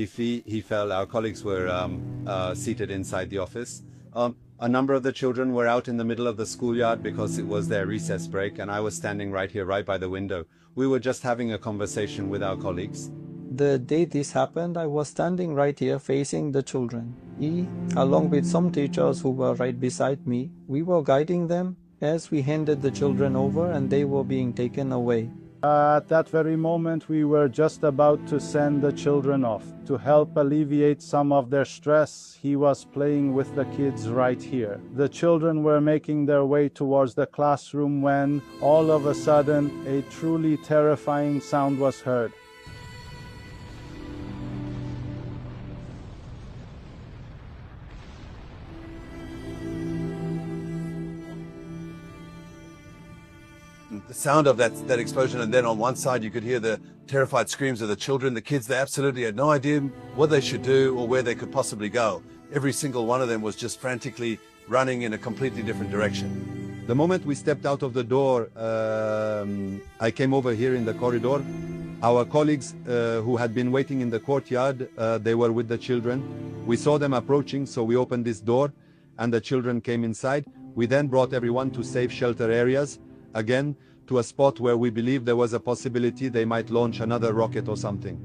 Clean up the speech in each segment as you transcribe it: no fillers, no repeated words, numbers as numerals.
he fell. Our colleagues were seated inside the office. A number of the children were out in the middle of the schoolyard because it was their recess break, and I was standing right here, right by the window. We were just having a conversation with our colleagues. The day this happened, I was standing right here facing the children. He, along with some teachers who were right beside me, we were guiding them as we handed the children over and they were being taken away. At that very moment, we were just about to send the children off. To help alleviate some of their stress, he was playing with the kids right here. The children were making their way towards the classroom when, all of a sudden, a truly terrifying sound was heard. The sound of that explosion, and then on one side you could hear the terrified screams of the children. The kids, they absolutely had no idea what they should do or where they could possibly go. Every single one of them was just frantically running in a completely different direction. The moment we stepped out of the door, I came over here in the corridor. Our colleagues who had been waiting in the courtyard, they were with the children. We saw them approaching, so we opened this door and the children came inside. We then brought everyone to safe shelter areas, again to a spot where we believed there was a possibility they might launch another rocket or something.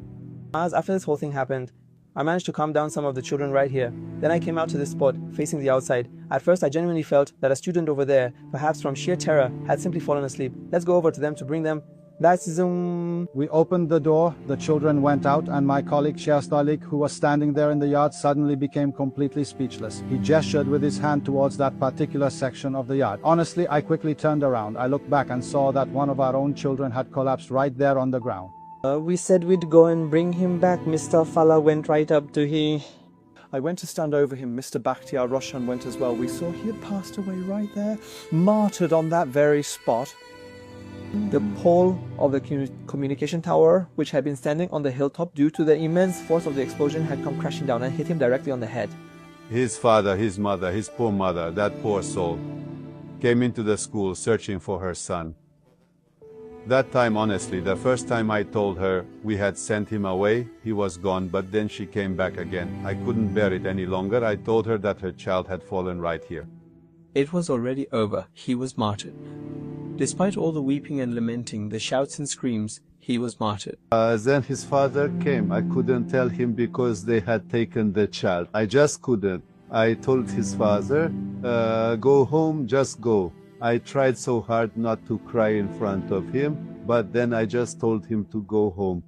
After this whole thing happened, I managed to calm down some of the children right here. Then I came out to this spot facing the outside. At first I genuinely felt that a student over there, perhaps from sheer terror, had simply fallen asleep. Let's go over to them to bring them. We opened the door, the children went out, and my colleague Qazvin, who was standing there in the yard, suddenly became completely speechless. He gestured with his hand towards that particular section of the yard. Honestly, I quickly turned around. I looked back and saw that one of our own children had collapsed right there on the ground. We said we'd go and bring him back. Mr. Fala went right up to him. I went to stand over him. Mr. Bakhtiar Roshan went as well. We saw he had passed away right there, martyred on that very spot. The pole of the communication tower, which had been standing on the hilltop due to the immense force of the explosion, had come crashing down and hit him directly on the head. His father, his mother, his poor mother, that poor soul, came into the school searching for her son. That time, honestly, the first time I told her we had sent him away, he was gone, but then she came back again. I couldn't bear it any longer. I told her that her child had fallen right here. It was already over. He was martyred. Despite all the weeping and lamenting, the shouts and screams, he was martyred. Then his father came. I couldn't tell him because they had taken the child. I just couldn't. I told his father, go home, just go. I tried so hard not to cry in front of him, but then I just told him to go home.